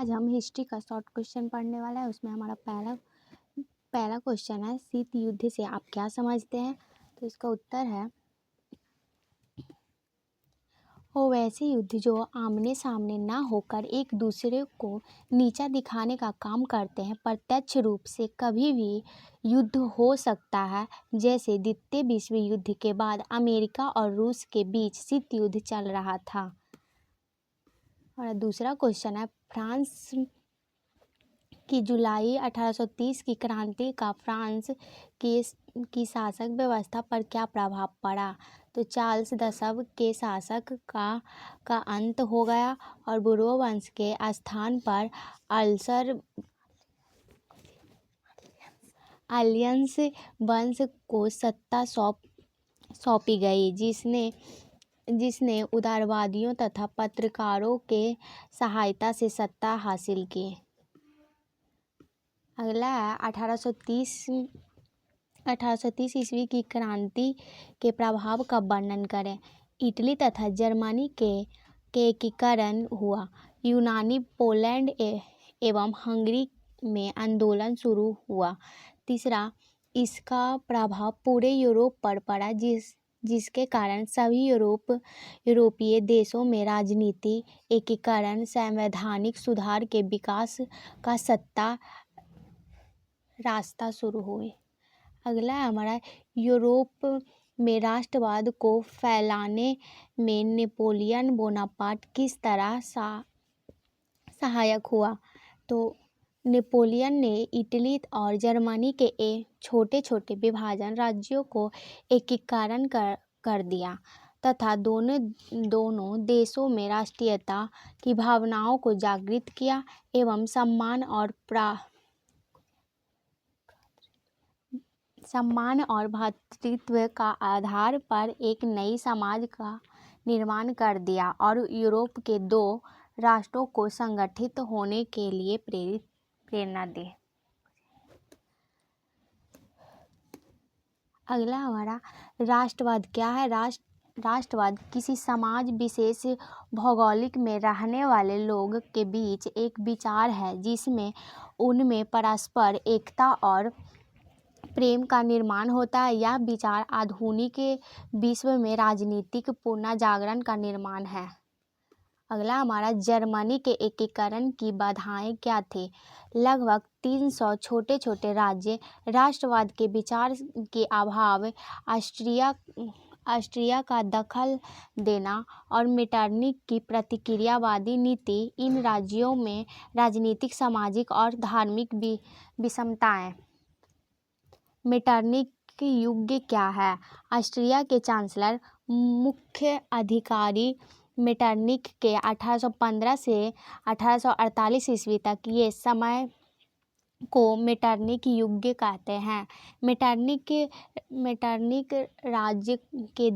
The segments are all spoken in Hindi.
आज हम हिस्ट्री का शॉर्ट क्वेश्चन पढ़ने वाला है। उसमें हमारा पहला पहला क्वेश्चन है, शीत युद्ध से आप क्या समझते हैं? तो इसका उत्तर है, वो वैसे युद्ध जो आमने सामने ना होकर एक दूसरे को नीचा दिखाने का काम करते हैं। प्रत्यक्ष रूप से कभी भी युद्ध हो सकता है, जैसे द्वितीय विश्व युद्ध के बाद अमेरिका और रूस के बीच शीत युद्ध चल रहा था। और दूसरा क्वेश्चन है, फ्रांस की जुलाई 1830 की क्रांति का फ्रांस की शासक व्यवस्था पर क्या प्रभाव पड़ा? तो चार्ल्स दशम के शासक का अंत हो गया और बुर्बो वंश के स्थान पर अलियंस वंश को सत्ता सौंपी गई, जिसने उदारवादियों तथा पत्रकारों के सहायता से सत्ता हासिल की। अगला है 1830 ईस्वी की क्रांति के प्रभाव का वर्णन करें। इटली तथा जर्मनी के एकीकरण हुआ। यूनानी, पोलैंड एवं हंगरी में आंदोलन शुरू हुआ। तीसरा, इसका प्रभाव पूरे यूरोप पर पड़ा, जिसके कारण सभी यूरोपीय देशों में राजनीति एकीकरण, संवैधानिक सुधार के विकास का रास्ता शुरू हुए। अगला है हमारा, यूरोप में राष्ट्रवाद को फैलाने में नेपोलियन बोनापार्ट किस तरह सहायक हुआ? तो नेपोलियन ने इटली और जर्मनी के छोटे छोटे विभाजन राज्यों को एकीकरण कर दिया तथा दोनों देशों में राष्ट्रीयता की भावनाओं को जागृत किया एवं सम्मान और भ्रातृत्व का आधार पर एक नई समाज का निर्माण कर दिया और यूरोप के दो राष्ट्रों को संगठित होने के लिए प्रेरणा दी। अगला हमारा, राष्ट्रवाद क्या है? राष्ट्रवाद किसी समाज विशेष भौगोलिक में रहने वाले लोग के बीच एक विचार है, जिसमें उनमें परस्पर एकता और प्रेम का निर्माण होता है। यह विचार आधुनिक विश्व में राजनीतिक पुनर्जागरण का निर्माण है। अगला हमारा, जर्मनी के एकीकरण की बाधाएं क्या थी? लगभग 300 छोटे छोटे राज्य, राष्ट्रवाद के विचार के अभाव, ऑस्ट्रिया का दखल देना और मेटरनिख की प्रतिक्रियावादी नीति। इन राज्यों में राजनीतिक, सामाजिक और धार्मिक विषमताएं। मेटरनिख युग क्या है? ऑस्ट्रिया के चांसलर मुख्य अधिकारी मेटरनिख के 1815 से 1848 ईस्वी तक ये समय को मेटरनिख युग कहते हैं। मेटरनिख राज्य के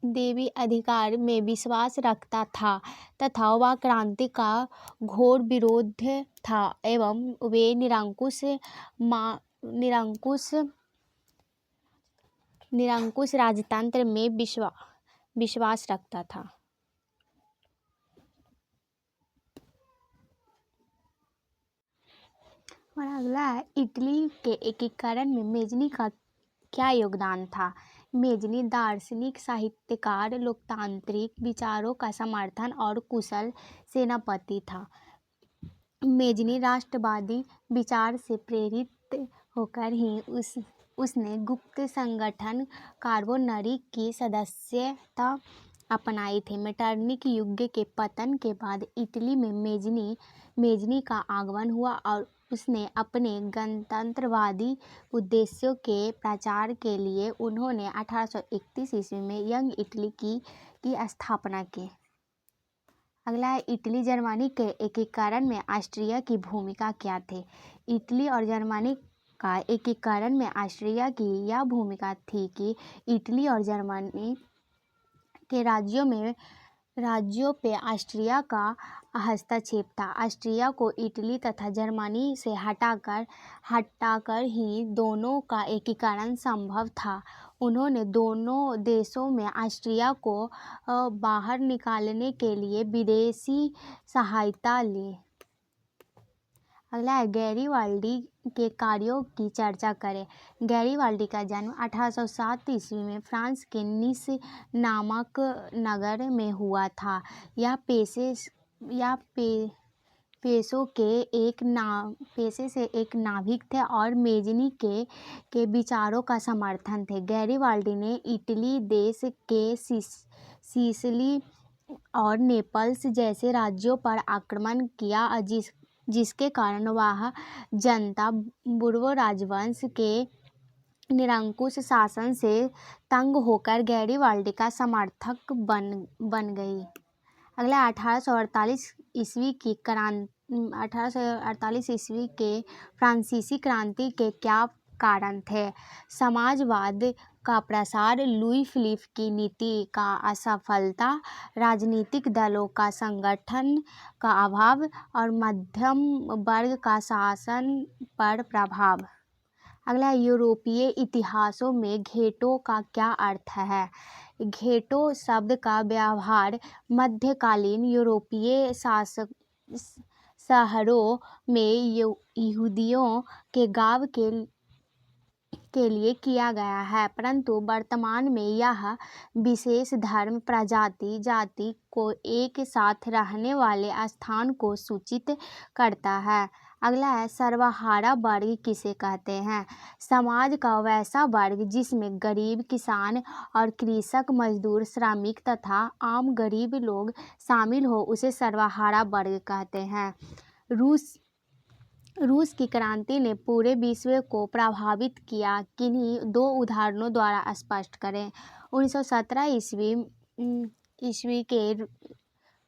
देवी अधिकार में विश्वास रखता था तथा वह क्रांति का घोर विरोध था एवं वे निरंकुश राजतंत्र में विश्वास रखता था। और अगला है, इटली के एकीकरण में मेजनी का क्या योगदान था? मेजनी दार्शनिक, साहित्यकार, लोकतांत्रिक विचारों का समर्थन और कुशल सेनापति था। मेजनी राष्ट्रवादी विचार से प्रेरित होकर ही उसने गुप्त संगठन कार्बोनरी की सदस्यता अपनाई थी। मेटरनिख युग के पतन के बाद इटली में मेजनी का आगमन हुआ और उसने अपने गणतंत्रवादी उद्देश्यों के प्रचार के लिए उन्होंने 1831 ईस्वी में यंग इटली की स्थापना की। अगला है, इटली जर्मनी के एकीकरण में ऑस्ट्रिया की भूमिका क्या थी? इटली और जर्मनी का एकीकरण में ऑस्ट्रिया की यह भूमिका थी कि इटली और जर्मनी के राज्यों में राज्यों पे ऑस्ट्रिया का हस्तक्षेप था। ऑस्ट्रिया को इटली तथा जर्मनी से हटाकर ही दोनों का एकीकरण संभव था। उन्होंने दोनों देशों में ऑस्ट्रिया को बाहर निकालने के लिए विदेशी सहायता ली। अगला है गैरीवाल्डी के कार्यों की चर्चा करें। गैरीवाल्डी का जन्म 1807 ईस्वी में फ्रांस के निस नामक नगर में हुआ था। यह पेशे से एक नाविक थे और मेजनी के विचारों का समर्थन थे। गैरीवाल्डी ने इटली देश के सिसिली और नेपल्स जैसे राज्यों पर आक्रमण किया, जिसके कारण वह जनता बूर्बो राजवंश के निरंकुश शासन से तंग होकर गैरीवाल्डी का समर्थक बन गई। अगला 1848 ईस्वी के फ्रांसीसी क्रांति के क्या कारण थे? समाजवाद का प्रसार, लुई फिलिप की नीति का असफलता, राजनीतिक दलों का संगठन का अभाव और मध्यम वर्ग का शासन पर प्रभाव। अगला यूरोपीय इतिहासों में घेटो का क्या अर्थ है? घेटो शब्द का व्यवहार मध्यकालीन यूरोपीय शहरों में यहूदियों के गांव के लिए किया गया है, परंतु वर्तमान में यह विशेष धर्म, प्रजाति, जाति को एक साथ रहने वाले स्थान को सूचित करता है। अगला है सर्वहारा वर्ग किसे कहते हैं? समाज का वैसा वर्ग जिसमें गरीब, किसान और कृषक, मजदूर, श्रमिक तथा आम गरीब लोग शामिल हो, उसे सर्वहारा वर्ग कहते हैं। रूस की क्रांति ने पूरे विश्व को प्रभावित किया। किन्हीं दो उदाहरणों द्वारा स्पष्ट करें। 1917 ईस्वी के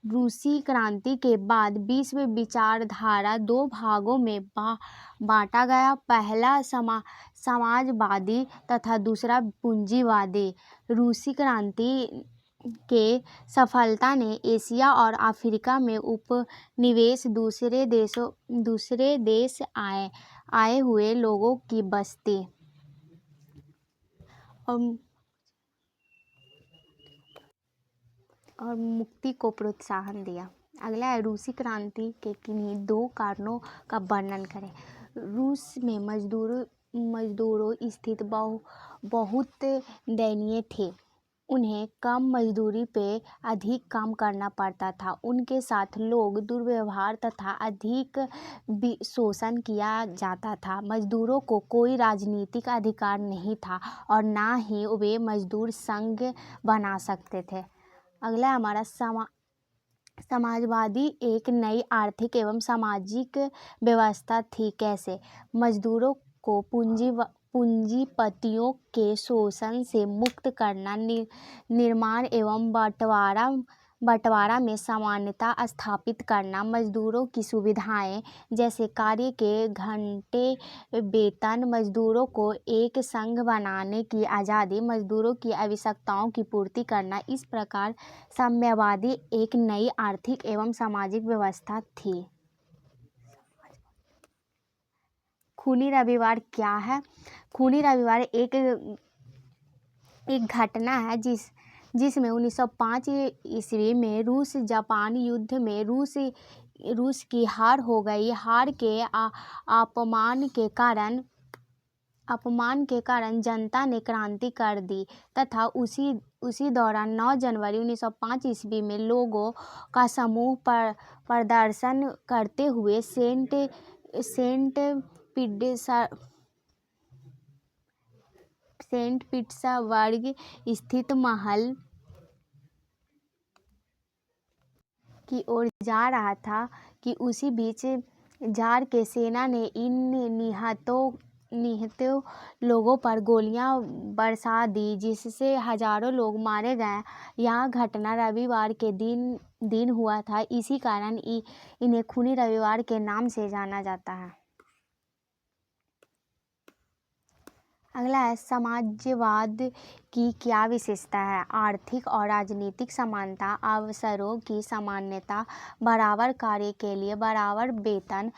रूसी क्रांति के बाद विश्व विचारधारा दो भागों में बांटा गया। पहला समाजवादी तथा दूसरा पूंजीवादी। रूसी क्रांति के सफलता ने एशिया और अफ्रीका में उपनिवेश, दूसरे देश आए हुए लोगों की बस्ती और मुक्ति को प्रोत्साहन दिया। अगला है रूसी क्रांति के किन्हीं दो कारणों का वर्णन करें। रूस में मजदूरों स्थिति बहुत दयनीय थे। उन्हें कम मजदूरी पे अधिक काम करना पड़ता था। उनके साथ लोग दुर्व्यवहार तथा अधिक शोषण किया जाता था। मजदूरों को कोई राजनीतिक अधिकार नहीं था और ना ही वे मजदूर संघ बना सकते थे। अगला हमारा समाजवादी एक नई आर्थिक एवं सामाजिक व्यवस्था थी। कैसे? मजदूरों को पूंजीपतियों के शोषण से मुक्त करना, निर्माण एवं बंटवारा में समानता स्थापित करना, मजदूरों की सुविधाएं जैसे कार्य के घंटे, वेतन, मजदूरों को एक संघ बनाने की आज़ादी, मजदूरों की आवश्यकताओं की पूर्ति करना। इस प्रकार साम्यवादी एक नई आर्थिक एवं सामाजिक व्यवस्था थी। खूनी रविवार क्या है? खूनी रविवार एक घटना है जिसमें 1905 ईस्वी में रूस जापान युद्ध में रूस की हार हो गई। हार के अपमान के कारण जनता ने क्रांति कर दी तथा उसी दौरान 9 जनवरी 1905 ईस्वी में लोगों का समूह प्रदर्शन करते हुए सेंट पीटर्सबर्ग स्थित महल की ओर जा रहा था कि उसी बीच जार के सेना ने इन निहतों लोगों पर गोलियां बरसा दी, जिससे हजारों लोग मारे गए। यह घटना रविवार के दिन हुआ था। इसी कारण इन्हें खूनी रविवार के नाम से जाना जाता है। अगला है समाजवाद की क्या विशेषता है। आर्थिक और राजनीतिक समानता, अवसरों की समानता, बराबर कार्य के लिए बराबर वेतन।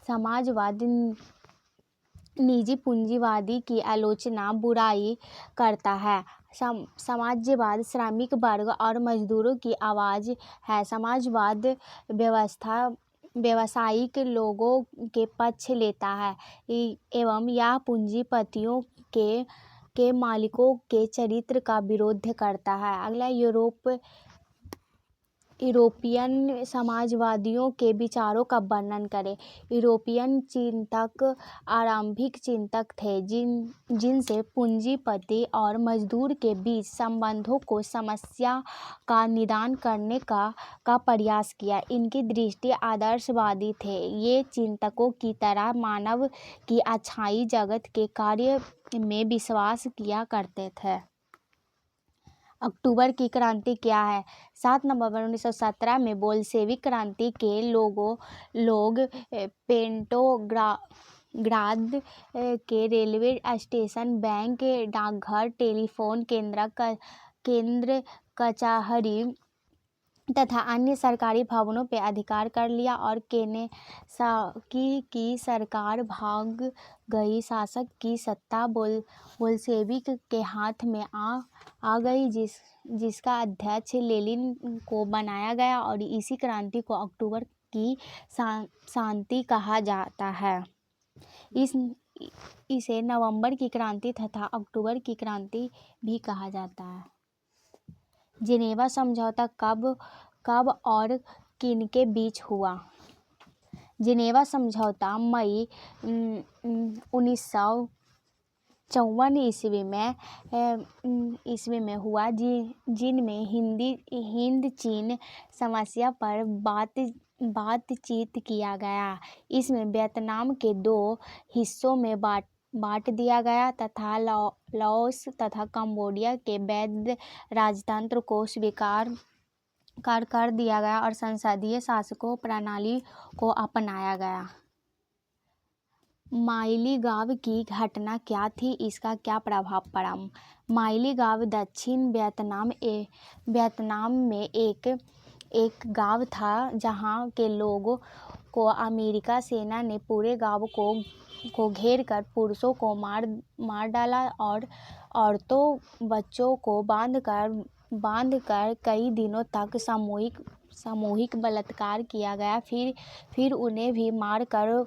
समाजवाद निजी पूंजीवादी की आलोचना बुराई करता है। समाजवाद श्रमिक वर्ग और मजदूरों की आवाज़ है। समाजवाद व्यावसायिक लोगों के पक्ष लेता है एवं यह पूंजीपतियों के मालिकों के चरित्र का विरोध करता है। अगला यूरोपियन समाजवादियों के विचारों का वर्णन करें। यूरोपियन चिंतक आरंभिक चिंतक थे जिनसे पूंजीपति और मजदूर के बीच संबंधों को समस्या का निदान करने का प्रयास किया। इनकी दृष्टि आदर्शवादी थे। ये चिंतकों की तरह मानव की अच्छाई जगत के कार्य में विश्वास किया करते थे। अक्टूबर की क्रांति क्या है। 7 नवंबर 1917 में बोल्शेविक क्रांति के लोग पेट्रोग्राद के रेलवे स्टेशन, बैंक, डाकघर, टेलीफोन केंद्र, कचहरी तथा अन्य सरकारी भवनों पर अधिकार कर लिया और केनेसाकी की सरकार भाग गई। शासक की सत्ता बोल्शेविक के हाथ में आ गई जिसका अध्यक्ष लेनिन को बनाया गया और इसी क्रांति को अक्टूबर की शांति कहा जाता है। इसे नवंबर की क्रांति तथा अक्टूबर की क्रांति भी कहा जाता है। जिनेवा समझौता कब और किनके बीच हुआ। जिनेवा समझौता मई 1954 ईस्वी में हुआ जिनमें हिंद चीन समस्या पर बातचीत किया गया। इसमें वियतनाम के 2 हिस्सों में बांट दिया गया तथा लाओस तथा कंबोडिया के वैध राजतंत्र को स्वीकार कर दिया गया और संसदीय शासन प्रणाली को अपनाया गया। माइलीगाव की घटना क्या थी, इसका क्या प्रभाव पड़ा। माइलीगाव दक्षिण वियतनाम में एक गांव था जहां के लोगों को अमेरिकी सेना ने पूरे गांव को घेर कर पुरुषों को मार डाला और औरतों बच्चों को बांधकर कई दिनों तक सामूहिक बलात्कार किया गया। फिर उन्हें भी मारकर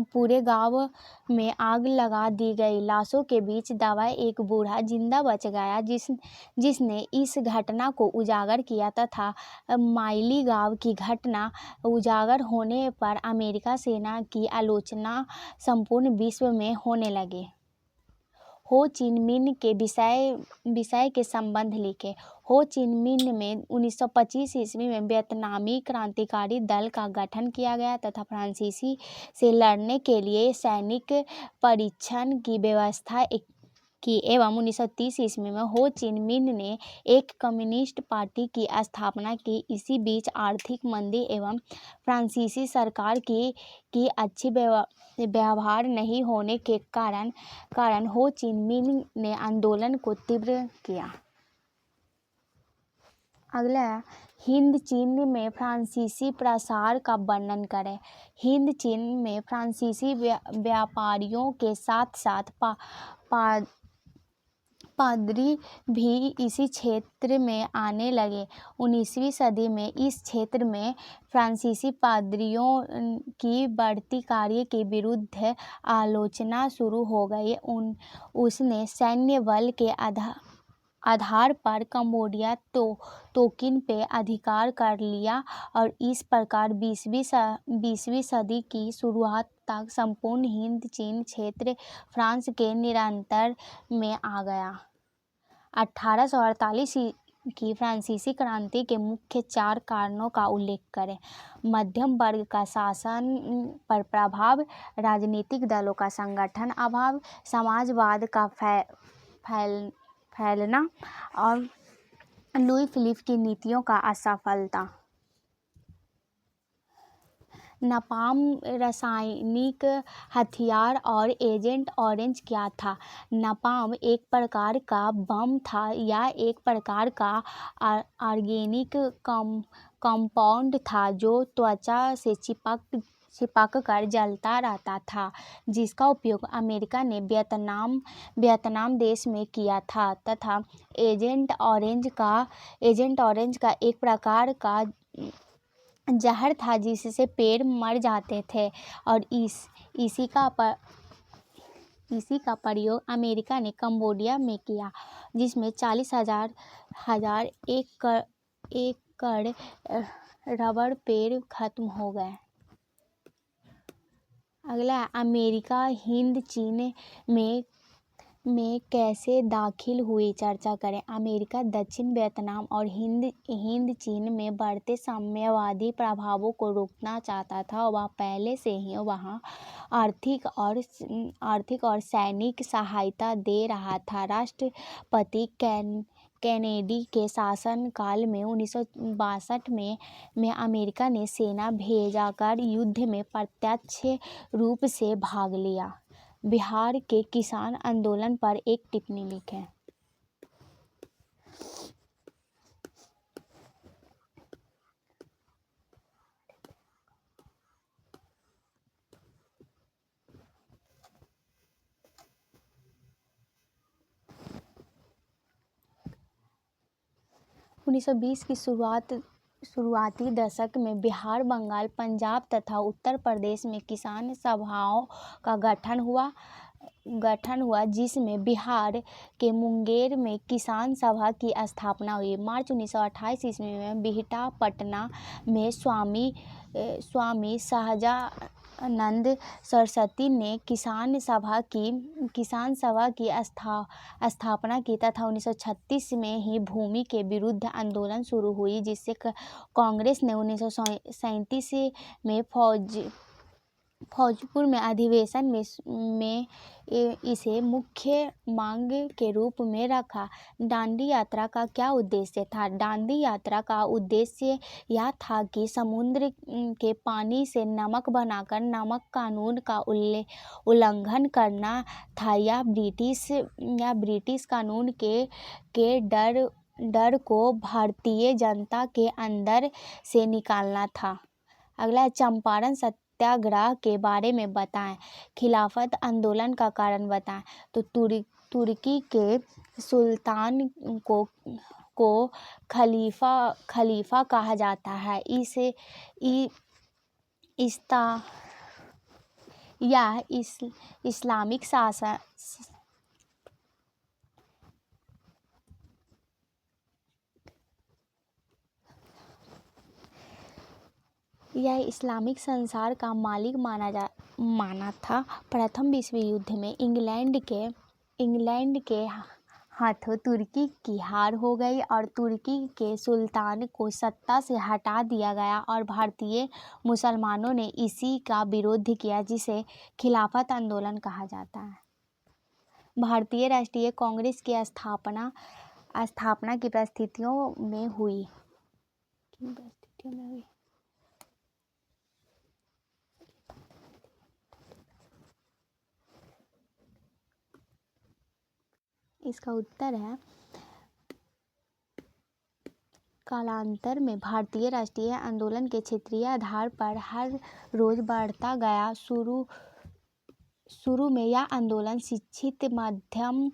पूरे गांव में आग लगा दी गई। लाशों के बीच दबा एक बूढ़ा जिंदा बच गया जिसने इस घटना को उजागर किया तथा माइलीगाव की घटना उजागर होने पर अमेरिकी सेना की आलोचना संपूर्ण विश्व में होने लगी। हो चिन मिन के विषय के संबंध लिखे। हो चिन मिन में 1925 ईस्वी में वियतनामी क्रांतिकारी दल का गठन किया गया तथा फ्रांसीसी से लड़ने के लिए सैनिक प्रशिक्षण की व्यवस्था की एवं 1930 ईस्वी में हो चिन मिन ने एक कम्युनिस्ट पार्टी की स्थापना की। इसी बीच आर्थिक मंदी एवं फ्रांसीसी सरकार की अच्छी व्यवहार नहीं होने के कारण हो चिन मिन ने आंदोलन को तीव्र किया। अगला हिंद चीन में फ्रांसीसी प्रसार का वर्णन करें। हिंद चीन में फ्रांसीसी व्यापारियों के साथ साथ पादरी भी इसी क्षेत्र में आने लगे। 19वीं सदी में इस क्षेत्र में फ्रांसीसी पादरियों की बढ़ती कार्य के विरुद्ध आलोचना शुरू हो गई। उसने सैन्य बल के आधार पर कंबोडिया तोकिन पे अधिकार कर लिया और इस प्रकार 20वीं सदी की शुरुआत तक संपूर्ण हिंद चीन क्षेत्र फ्रांस के नियंत्रण में आ गया। 1848 की फ्रांसीसी क्रांति के मुख्य 4 कारणों का उल्लेख करें। मध्यम वर्ग का शासन पर प्रभाव, राजनीतिक दलों का संगठन अभाव, समाजवाद का फैलना और लुई फिलिप की नीतियों का असफलता। नापाम रासायनिक हथियार और एजेंट ऑरेंज क्या था? नापाम एक प्रकार का बम था या एक प्रकार का ऑर्गेनिक कंपाउंड था जो त्वचा से चिपक कर जलता रहता था, जिसका उपयोग अमेरिका ने वियतनाम देश में किया था, तथा एजेंट ऑरेंज का एक प्रकार का जहर था जिससे पेड़ मर जाते थे, और इसी का प्रयोग अमेरिका ने कंबोडिया में किया, जिसमें 40,000 एकड़ रबर पेड़ खत्म हो गए। अगला, अमेरिका हिंद चीन में कैसे दाखिल हुई, चर्चा करें। अमेरिका दक्षिण वियतनाम और हिंद चीन में बढ़ते साम्यवादी प्रभावों को रोकना चाहता था। वह पहले से ही वहां आर्थिक और सैनिक सहायता दे रहा था। राष्ट्रपति कैनेडी के शासनकाल में 1962 में अमेरिका ने सेना भेजकर युद्ध में प्रत्यक्ष रूप से भाग लिया। बिहार के किसान आंदोलन पर एक टिप्पणी लिखें। उन्नीस सौ 20 की शुरुआती दशक में बिहार, बंगाल, पंजाब तथा उत्तर प्रदेश में किसान सभाओं का गठन हुआ, जिसमें बिहार के मुंगेर में किसान सभा की स्थापना हुई। मार्च 1928 ईस्वी में बिहटा, पटना में स्वामी सहजानंद सरस्वती ने किसान सभा की स्थापना की, तथा 1936 में ही भूमि के विरुद्ध आंदोलन शुरू हुई, जिससे कांग्रेस ने 1937 में फौजपुर में अधिवेशन में इसे मुख्य मांग के रूप में रखा। दांडी यात्रा का क्या उद्देश्य था? दांडी यात्रा का उद्देश्य यह था कि समुद्र के पानी से नमक बनाकर नमक कानून का उल्लंघन करना था, या ब्रिटिश कानून के डर को भारतीय जनता के अंदर से निकालना था। अगला, चंपारण सत्याग्रह के बारे में बताएं। खिलाफत आंदोलन का कारण बताएं। तो तुर्की के सुल्तान को खलीफा कहा जाता है। इस्लामिक शासन यह इस्लामिक संसार का मालिक माना था। प्रथम विश्व युद्ध में इंग्लैंड के हाथों तुर्की की हार हो गई और तुर्की के सुल्तान को सत्ता से हटा दिया गया, और भारतीय मुसलमानों ने इसी का विरोध किया, जिसे खिलाफत आंदोलन कहा जाता है। भारतीय राष्ट्रीय कांग्रेस की स्थापना की परिस्थितियों में हुई। इसका उत्तर है, कालांतर में भारतीय राष्ट्रीय आंदोलन के क्षेत्रीय आधार पर हर रोज बढ़ता गया। शुरू में यह आंदोलन शिक्षित मध्यम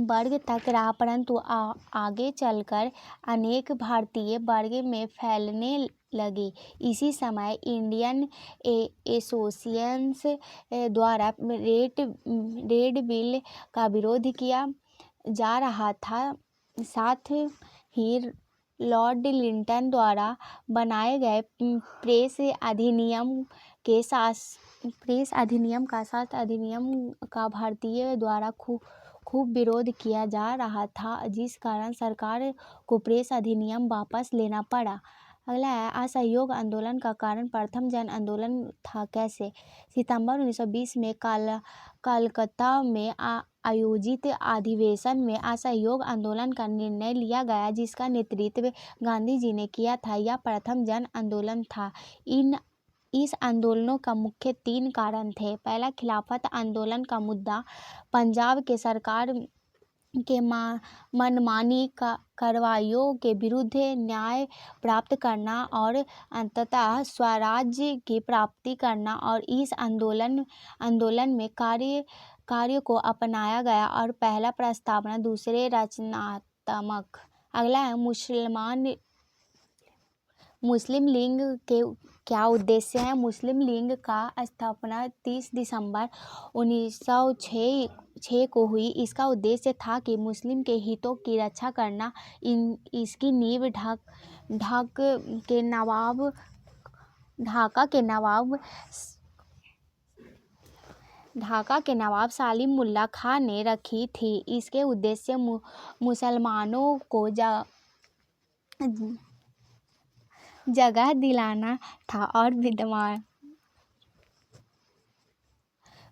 वर्ग तक रहा, परंतु आगे चलकर अनेक भारतीय वर्ग में फैलने लगी। इसी समय इंडियन एसोसिएशन द्वारा रेड बिल का विरोध किया जा रहा था। साथ ही लॉर्ड लिंटन द्वारा बनाए गए प्रेस अधिनियम का भारतीय द्वारा खूब विरोध किया जा रहा था, जिस कारण सरकार को प्रेस अधिनियम वापस लेना पड़ा। अगला है असहयोग आंदोलन का कारण प्रथम जन आंदोलन था कैसे। सितंबर 1920 में कलकत्ता में आयोजित अधिवेशन में असहयोग आंदोलन का निर्णय लिया गया, जिसका नेतृत्व गांधी जी ने किया था। यह प्रथम जन आंदोलन था। इस आंदोलनों का मुख्य 3 कारण थे। पहला, खिलाफत आंदोलन का मुद्दा पंजाब के सरकार के मनमानी कार्रवाइयों के विरुद्ध न्याय प्राप्त करना और अंततः स्वराज्य की प्राप्ति करना, और इस आंदोलन में कार्य को अपनाया गया और पहला प्रस्तावना, दूसरे रचनात्मक। अगला है मुस्लिम लीग के क्या उद्देश्य है। मुस्लिम लीग का स्थापना 30 दिसंबर 1906 को हुई। इसका उद्देश्य था कि मुस्लिम के हितों की रक्षा करना। इसकी नींव ढाका के नवाब सलीम मुल्ला खां ने रखी थी। इसके उद्देश्य मुसलमानों को जगह दिलाना था और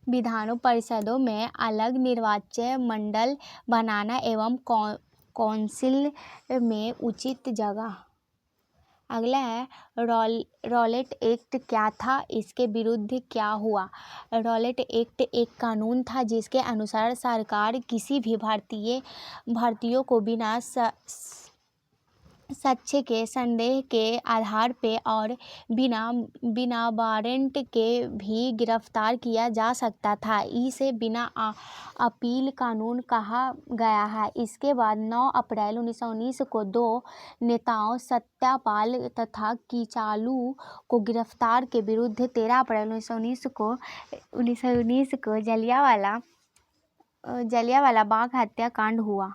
विधानों परिषदों में अलग निर्वाचन मंडल बनाना एवं काउंसिल में उचित जगह। अगला है रॉलेट एक्ट क्या था, इसके विरुद्ध क्या हुआ। रॉलेट एक्ट एक कानून था जिसके अनुसार सरकार किसी भी भारतीयों को बिना साक्ष्य के, संदेह के आधार पे और बिना वारंट के भी गिरफ्तार किया जा सकता था। इसे बिना अपील कानून कहा गया है। इसके बाद 9 अप्रैल 1919 को 2 नेताओं सत्यपाल तथा कीचालू को गिरफ्तार के विरुद्ध 13 अप्रैल 1919 को जलियांवाला बाग हत्याकांड हुआ।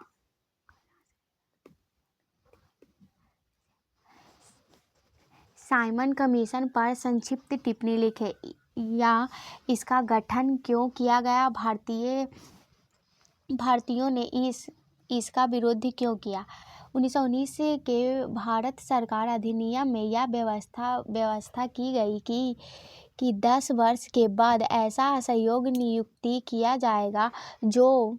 साइमन कमीशन पर संक्षिप्त टिप्पणी लिखें। या इसका गठन क्यों किया गया। भारतीयों ने इसका विरोध क्यों किया। 1919 के भारत सरकार अधिनियम में यह व्यवस्था की गई कि 10 वर्ष के बाद ऐसा असहयोग नियुक्ति किया जाएगा जो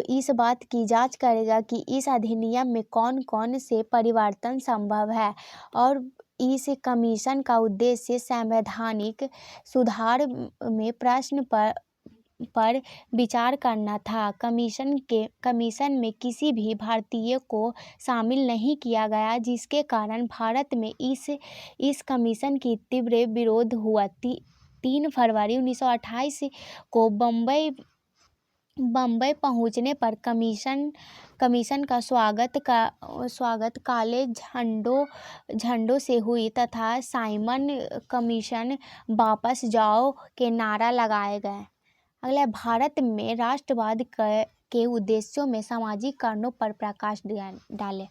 इस बात की जांच करेगा कि इस अधिनियम में कौन कौन से परिवर्तन संभव है, और इस कमीशन का उद्देश्य संवैधानिक सुधार में प्रश्न पर विचार करना था। कमीशन में किसी भी भारतीय को शामिल नहीं किया गया, जिसके कारण भारत में इस कमीशन की तीव्र विरोध हुआ। 3 फरवरी 1928 को बम्बई पहुंचने पर कमीशन का स्वागत काले झंडों से हुई तथा साइमन कमीशन वापस जाओ के नारा लगाए गए। अगला, भारत में राष्ट्रवाद के उद्देश्यों में सामाजिक कारणों पर प्रकाश डालें।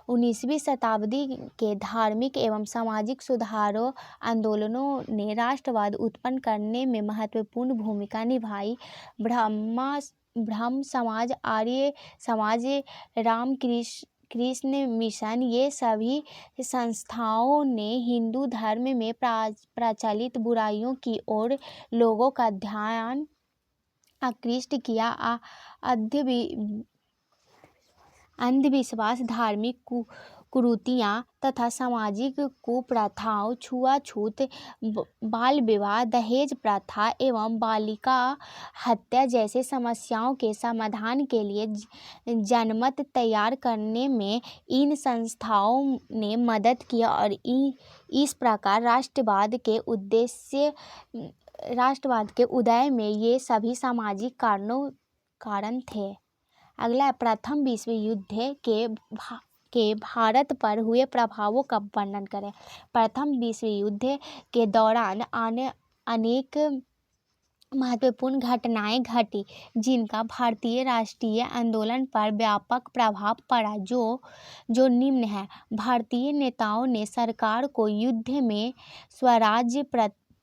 19वीं शताब्दी के धार्मिक एवं सामाजिक सुधारों आंदोलनों ने राष्ट्रवाद उत्पन्न करने में महत्वपूर्ण भूमिका निभाई। ब्रह्म समाज, आर्य समाज, रामकृष्ण मिशन, ये सभी संस्थाओं ने हिंदू धर्म में प्रचलित बुराइयों की ओर लोगों का ध्यान आकृष्ट किया। अंधविश्वास, धार्मिक कुरीतियाँ तथा सामाजिक कुप्रथाओं, छुआछूत, बाल विवाह, दहेज प्रथा एवं बालिका हत्या जैसे समस्याओं के समाधान के लिए जनमत तैयार करने में इन संस्थाओं ने मदद की, और इस प्रकार राष्ट्रवाद के उदय में ये सभी सामाजिक कारण थे। अगला है, प्रथम विश्व युद्ध के भारत पर हुए प्रभावों का वर्णन करें। प्रथम विश्व युद्ध के दौरान अनेक महत्वपूर्ण घटनाएं घटी, जिनका भारतीय राष्ट्रीय आंदोलन पर व्यापक प्रभाव पड़ा, जो निम्न है। भारतीय नेताओं ने सरकार को युद्ध में स्वराज्य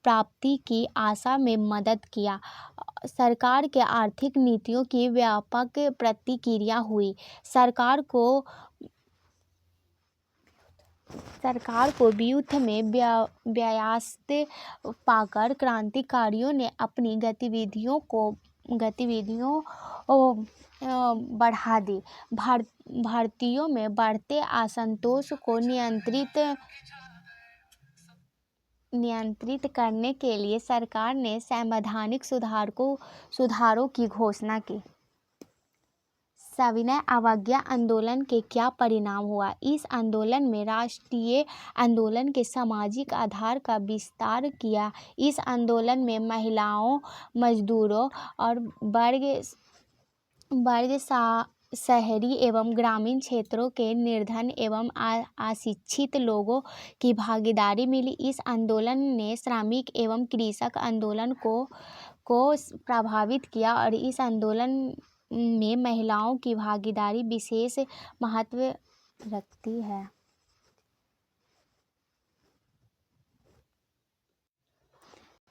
प्राप्ति की आशा में मदद किया। सरकार के आर्थिक नीतियों की व्यापक प्रतिक्रिया हुई। सरकार को सरकार को व्युत्थ में व्यस्त पाकर क्रांतिकारियों ने अपनी गतिविधियों बढ़ा दी। भारतीयों में बढ़ते असंतोष को नियंत्रित करने के लिए सरकार ने संवैधानिक सुधारों की घोषणा की। सविनय अवज्ञा आंदोलन के क्या परिणाम हुआ? इस आंदोलन में राष्ट्रीय आंदोलन के सामाजिक आधार का विस्तार किया। इस आंदोलन में महिलाओं, मजदूरों और वर्ग शहरी एवं ग्रामीण क्षेत्रों के निर्धन एवं अशिक्षित लोगों की भागीदारी मिली। इस आंदोलन ने श्रमिक एवं कृषक आंदोलन को प्रभावित किया और इस आंदोलन में महिलाओं की भागीदारी विशेष महत्व रखती है।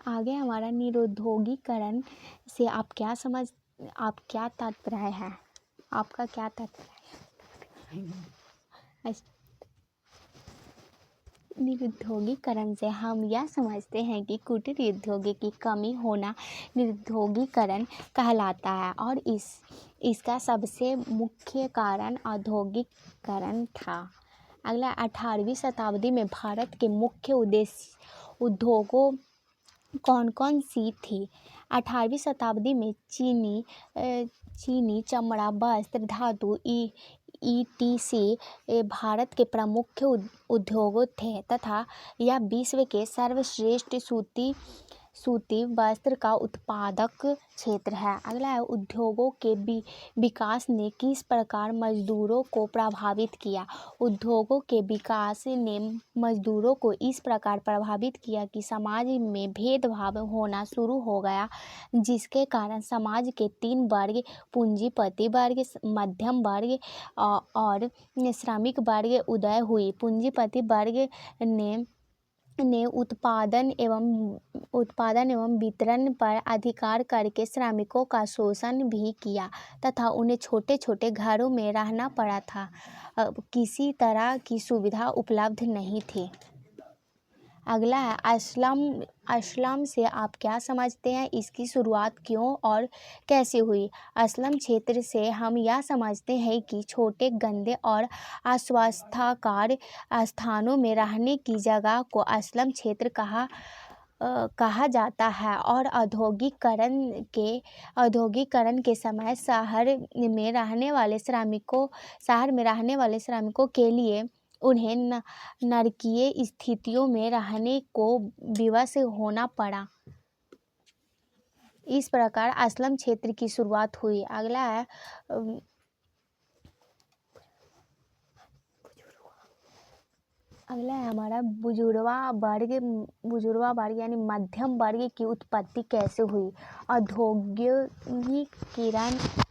आगे हमारा निरुद्योगीकरण से आप क्या तात्पर्य है? आपका क्या तात्पर्य है? निरुद्योगीकरण से हम यह समझते हैं कि कुटीर उद्योग की कमी होना निरुद्योगीकरण कहलाता है और इसका सबसे मुख्य कारण औद्योगिकरण था। अगला 18वीं शताब्दी में भारत के मुख्य उद्योगों कौन कौन सी थी? 18वीं शताब्दी में चीनी, चमड़ा, वस्त्र, धातु ETC भारत के प्रमुख उद्योग थे तथा यह विश्व के सर्वश्रेष्ठ सूती वस्त्र का उत्पादक क्षेत्र है। अगला है उद्योगों के विकास ने किस प्रकार मजदूरों को प्रभावित किया? उद्योगों के विकास ने मजदूरों को इस प्रकार प्रभावित किया कि समाज में भेदभाव होना शुरू हो गया, जिसके कारण समाज के 3 वर्ग पूंजीपति वर्ग, मध्यम वर्ग और श्रमिक वर्ग उदय हुई। पूंजीपति वर्ग ने उत्पादन एवं वितरण पर अधिकार करके श्रमिकों का शोषण भी किया तथा उन्हें छोटे छोटे घरों में रहना पड़ा था। किसी तरह की सुविधा उपलब्ध नहीं थी। अगला है असलम से आप क्या समझते हैं? इसकी शुरुआत क्यों और कैसे हुई? असलम क्षेत्र से हम यह समझते हैं कि छोटे, गंदे और अस्वास्थ्यकर स्थानों में रहने की जगह को असलम क्षेत्र कहा जाता है और औद्योगिकरण के समय शहर में रहने वाले श्रमिकों के लिए उन्हें नारकीय स्थितियों में रहने को विवश होना पड़ा। इस प्रकार असलम क्षेत्र की शुरुआत हुई। अगला है हमारा बुजुर्गा वर्ग यानी मध्यम वर्ग की उत्पत्ति कैसे हुई?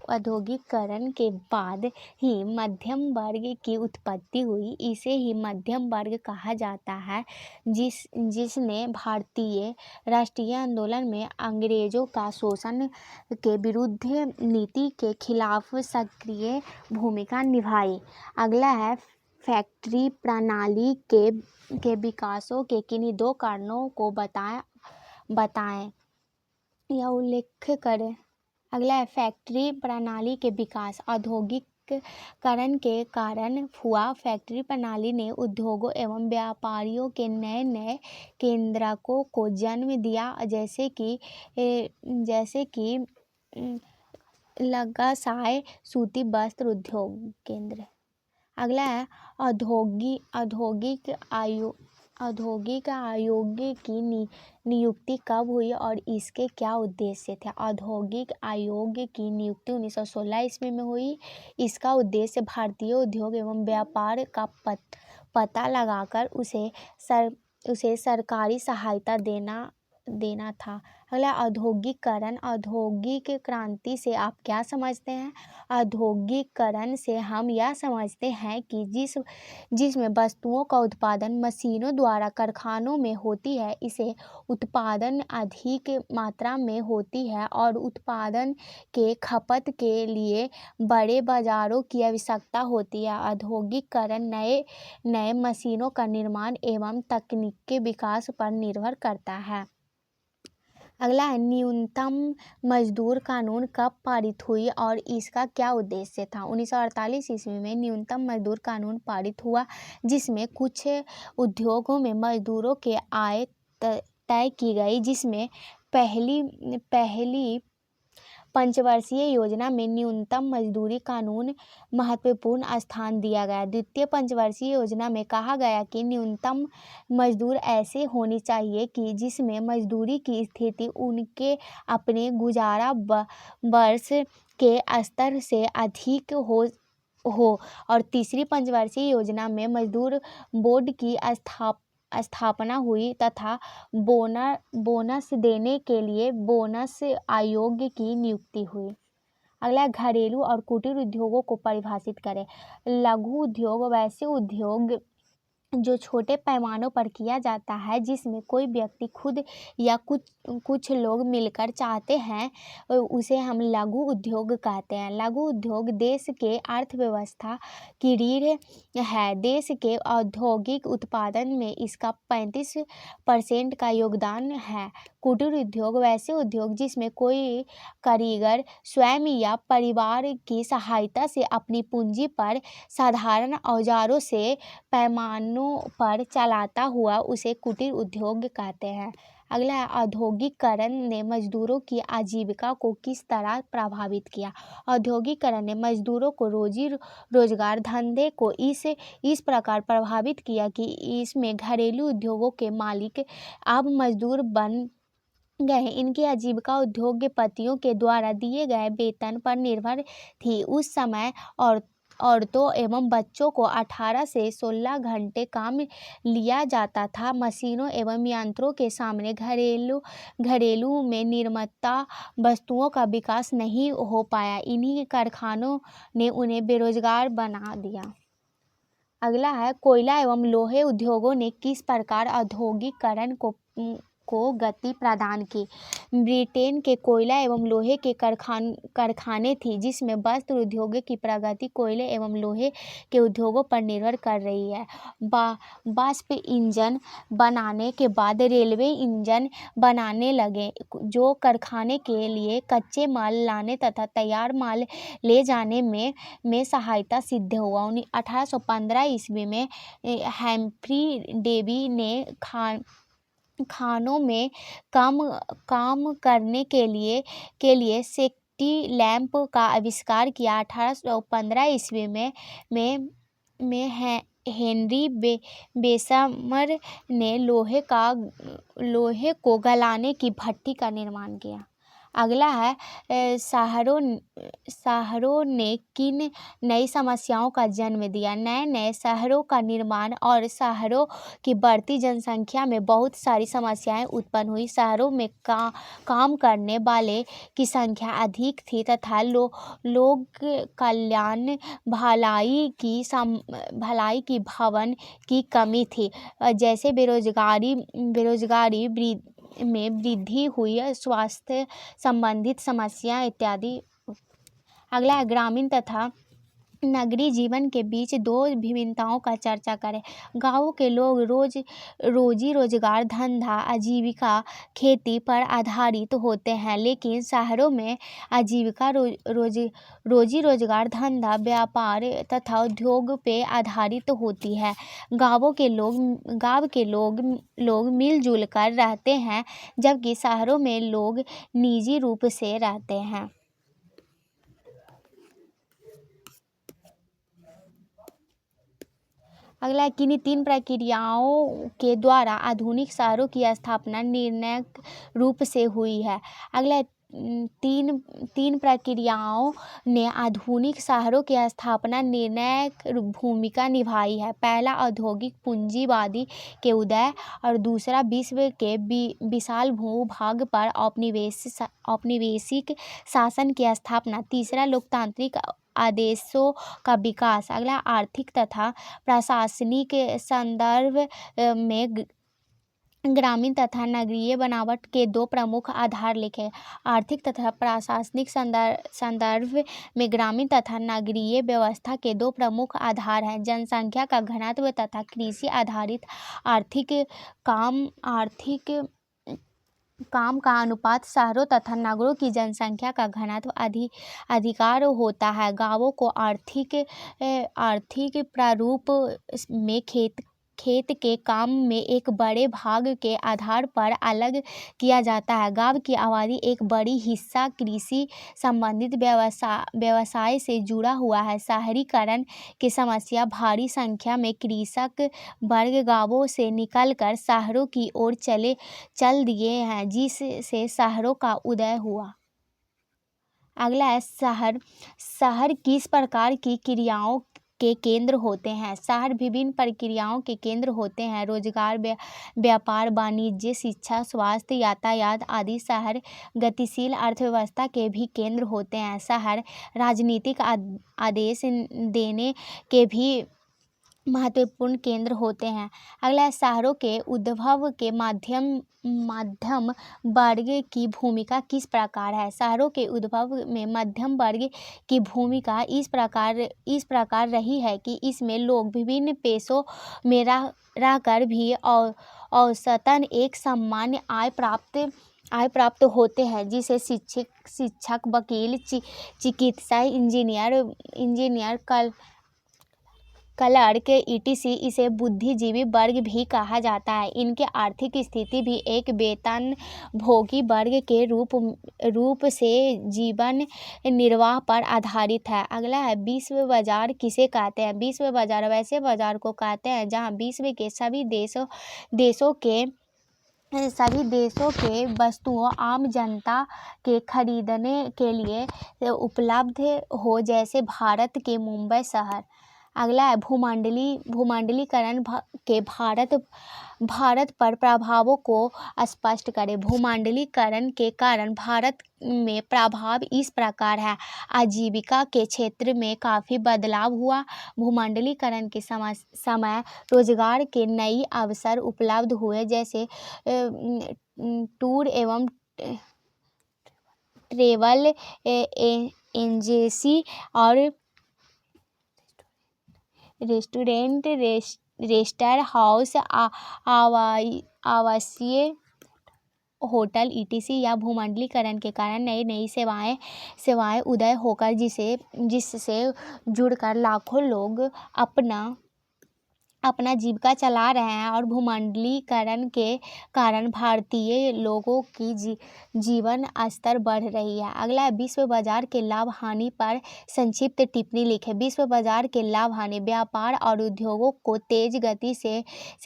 औद्योगिकरण के बाद ही मध्यम वर्ग की उत्पत्ति हुई। इसे ही मध्यम वर्ग कहा जाता है, जिसने भारतीय राष्ट्रीय आंदोलन में अंग्रेजों का शोषण के विरुद्ध नीति के खिलाफ सक्रिय भूमिका निभाई। अगला है फैक्ट्री प्रणाली के विकासों के किन्हीं 2 कारणों को बताएं या उल्लेख करें। अगला है फैक्ट्री प्रणाली के विकास औद्योगिकरण के कारण हुआ। फैक्ट्री प्रणाली ने उद्योगों एवं व्यापारियों के नए केंद्रों को जन्म दिया, जैसे कि लगासाय सूती वस्त्र उद्योग केंद्र। अगला है औद्योगिक आयोग की नियुक्ति कब हुई और इसके क्या उद्देश्य थे? औद्योगिक आयोग की नियुक्ति 1916 ईस्वी में हुई। इसका उद्देश्य भारतीय उद्योग एवं व्यापार का पता लगाकर उसे सरकारी सहायता देना देना था। अगला औद्योगिकरण। औद्योगिक क्रांति से आप क्या समझते हैं? औद्योगिकरण से हम यह समझते हैं कि जिसमें वस्तुओं का उत्पादन मशीनों द्वारा कारखानों में होती है, इसे उत्पादन अधिक मात्रा में होती है और उत्पादन के खपत के लिए बड़े बाजारों की आवश्यकता होती है। औद्योगिकरण नए मशीनों का निर्माण एवं तकनीक के विकास पर निर्भर करता है। अगला है न्यूनतम मजदूर कानून कब पारित हुई और इसका क्या उद्देश्य था? 1948 ईस्वी में न्यूनतम मजदूर कानून पारित हुआ, जिसमें कुछ उद्योगों में मजदूरों के आय तय की गई, जिसमें पहली पंचवर्षीय योजना में न्यूनतम मजदूरी कानून महत्वपूर्ण स्थान दिया गया। द्वितीय पंचवर्षीय योजना में कहा गया कि न्यूनतम मजदूर ऐसे होनी चाहिए कि जिसमें मजदूरी की स्थिति उनके अपने गुजारा वर्ष के स्तर से अधिक हो और तीसरी पंचवर्षीय योजना में मजदूर बोर्ड की स्थापना हुई तथा बोनस देने के लिए बोनस आयोग की नियुक्ति हुई। अगला घरेलू और कुटीर उद्योगों को परिभाषित करें। लघु उद्योग वैसे उद्योग जो छोटे पैमानों पर किया जाता है, जिसमें कोई व्यक्ति खुद या कुछ लोग मिलकर चाहते हैं, उसे हम लघु उद्योग कहते हैं। लघु उद्योग देश के अर्थव्यवस्था की रीढ़ है। देश के औद्योगिक उत्पादन में इसका 35% का योगदान है। कुटीर उद्योग वैसे उद्योग जिसमें कोई कारीगर स्वयं या परिवार की सहायता से अपनी पूंजी पर साधारण औजारों से पैमानों पर चलाता हुआ, उसे कुटीर उद्योग कहते हैं। अगला है औद्योगिकरण ने मजदूरों की आजीविका को किस तरह प्रभावित किया? औद्योगिकरण ने मजदूरों को रोजी रोजगार धंधे को इस प्रकार प्रभावित किया कि इसमें घरेलू उद्योगों के मालिक अब मजदूर बन गए। इनकी आजीविका उद्योगपतियों के द्वारा दिए गए वेतन पर निर्भर थी। उस समय औरतों एवं बच्चों को 18 से 16 घंटे काम लिया जाता था। मशीनों एवं यंत्रों के सामने घरेलू में निर्मित वस्तुओं का विकास नहीं हो पाया। इन्हीं कारखानों ने उन्हें बेरोजगार बना दिया। अगला है कोयला एवं लोहे उद्योगों ने किस प्रकार औद्योगिकरण को गति प्रदान की? ब्रिटेन के कोयला एवं लोहे के कारखाने थी, जिसमें वस्त्र उद्योग की प्रगति कोयले एवं लोहे के उद्योगों पर निर्भर कर रही है। वाष्प इंजन बनाने के बाद रेलवे इंजन बनाने लगे, जो कारखाने के लिए कच्चे माल लाने तथा तैयार माल ले जाने में सहायता सिद्ध हुआ। 1815 ईस्वी में हम्फ्री डेवी ने खानों में काम करने के लिए सेफ्टी लैंप का आविष्कार किया। 1815 ईस्वी में हेनरी बेसमर ने लोहे को गलाने की भट्ठी का निर्माण किया। अगला है शहरों ने किन नई समस्याओं का जन्म दिया? नए शहरों का निर्माण और शहरों की बढ़ती जनसंख्या में बहुत सारी समस्याएं उत्पन्न हुई। शहरों में काम करने वाले की संख्या अधिक थी तथा लोक कल्याण भलाई की भावना की कमी थी, जैसे बेरोजगारी में वृद्धि हुई, स्वास्थ्य संबंधित समस्या इत्यादि। अगला है ग्रामीण तथा नगरीय जीवन के बीच दो भिन्नताओं का चर्चा करें। गाँव के लोग रोजी रोजगार धंधा आजीविका खेती पर आधारित होते हैं, लेकिन शहरों में आजीविका रोजी रोजगार धंधा व्यापार तथा उद्योग पे आधारित होती है। गाँव के लोग मिलजुल कर रहते हैं, जबकि शहरों में लोग निजी रूप से रहते हैं। अगला किन्हीं 3 प्रक्रियाओं के द्वारा आधुनिक शहरों की स्थापना निर्णायक रूप से हुई है? अगला तीन प्रक्रियाओं ने आधुनिक शहरों की स्थापना निर्णायक भूमिका निभाई है। पहला औद्योगिक पूंजीवादी के उदय और दूसरा विश्व के विशाल भूभाग पर औपनिवेशिक शासन की स्थापना। तीसरा लोकतांत्रिक आदेशों का विकास। अगला आर्थिक तथा प्रशासनिक संदर्भ में ग्रामीण तथा नगरीय बनावट के दो प्रमुख आधार लिखे। आर्थिक तथा प्रशासनिक संदर्भ में ग्रामीण तथा नगरीय व्यवस्था के दो प्रमुख आधार हैं: जनसंख्या का घनत्व तथा कृषि आधारित आर्थिक काम का अनुपात। शहरों तथा नगरों की जनसंख्या का घनत्व अधिकार होता है। गांवों को आर्थिक प्रारूप में खेत के काम में एक बड़े भाग के आधार पर अलग किया जाता है। गांव की आबादी एक बड़ी हिस्सा कृषि संबंधित व्यवसाय से जुड़ा हुआ है। शहरीकरण की समस्या भारी संख्या में कृषक वर्ग गांवों से निकलकर शहरों की ओर चल दिए हैं, जिससे शहरों का उदय हुआ। अगला है शहर किस प्रकार की क्रियाओं के केंद्र होते हैं। शहर विभिन्न प्रक्रियाओं के केंद्र होते हैं: रोजगार, व्यापार, वाणिज्य, शिक्षा, स्वास्थ्य, यातायात आदि। शहर गतिशील अर्थव्यवस्था के भी केंद्र होते हैं। शहर राजनीतिक आदेश देने के भी महत्वपूर्ण केंद्र होते हैं। अगला है शहरों के उद्भव के मध्यम वर्ग की भूमिका किस प्रकार है। शहरों के उद्भव में मध्यम वर्ग की भूमिका इस प्रकार रही है कि इसमें लोग विभिन्न पेशों में रहकर भी औसतन एक सामान्य आय प्राप्त होते हैं, जिसे शिक्षक, वकील, चिकित्सा, इंजीनियर, क्लर्क ईटीसी। इसे बुद्धिजीवी वर्ग भी कहा जाता है। इनके आर्थिक स्थिति भी एक वेतनभोगी वर्ग के रूप से जीवन निर्वाह पर आधारित है। अगला है विश्व बाजार किसे कहते हैं। विश्व बाजार वैसे बाजार को कहते हैं जहां विश्व के सभी देशों के वस्तुओं आम जनता के खरीदने के लिए उपलब्ध हो, जैसे भारत के मुंबई शहर। अगला है भूमंडलीकरण के भारत पर प्रभावों को स्पष्ट करें। भूमंडलीकरण के कारण भारत में प्रभाव इस प्रकार है: आजीविका के क्षेत्र में काफ़ी बदलाव हुआ। भूमंडलीकरण के समय रोजगार के नए अवसर उपलब्ध हुए, जैसे टूर एवं ट्रेवल एजेंसी और रेस्टोरेंट, रेस्टर हाउस, आवासीय होटल ईटीसी। या भूमंडलीकरण के कारण नई सेवाएं उदय होकर जिससे जुड़कर लाखों लोग अपना जीविका चला रहे हैं। और भूमंडलीकरण के कारण भारतीय लोगों की जीवन स्तर बढ़ रही है। अगला है विश्व बाजार के लाभ हानि पर संक्षिप्त टिप्पणी लिखें। विश्व बाजार के लाभ हानि: व्यापार और उद्योगों को तेज गति से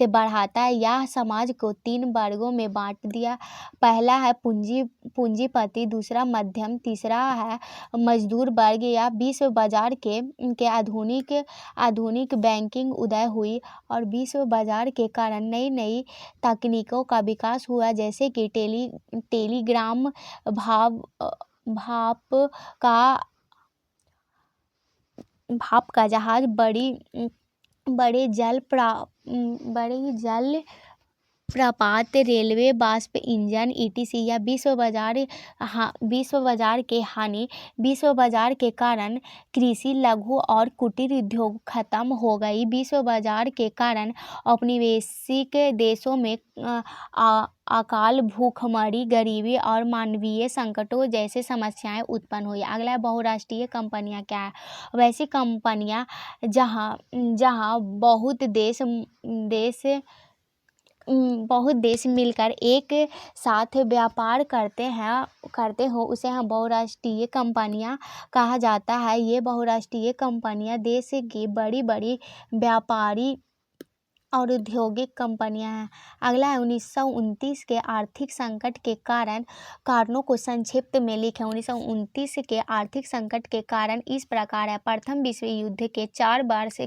बढ़ाता है। यह समाज को तीन वर्गों में बांट दिया। पहला है पूंजीपति, दूसरा मध्यम, तीसरा है मजदूर वर्ग। या विश्व बाजार के आधुनिक बैंकिंग उदय हुई और विश्व बाजार के कारण नई तकनीकों का विकास हुआ, जैसे कि टेलीग्राम, भाप का जहाज, बड़े जल प्रपात, रेलवे, वाष्प इंजन ईटीसी। या विश्व बाजार के हानि: विश्व बाजार के कारण कृषि, लघु और कुटीर उद्योग खत्म हो गई। विश्व बाजार के कारण औपनिवेशिक देशों में अकाल, भूखमरी, गरीबी और मानवीय संकटों जैसे समस्याएं उत्पन्न हुई। अगला है बहुराष्ट्रीय कंपनियां क्या है। वैसी कंपनियां जहां बहुत देश मिलकर एक साथ व्यापार करते हो, उसे हम बहुराष्ट्रीय कंपनियां कहा जाता है। ये बहुराष्ट्रीय कंपनियां देश की बड़ी व्यापारी और औद्योगिक कंपनियां हैं। अगला है 1929 के आर्थिक संकट के कारणों को संक्षिप्त में लिखें। 1929 के आर्थिक संकट के कारण इस प्रकार है। प्रथम विश्व युद्ध के 4 वर्ष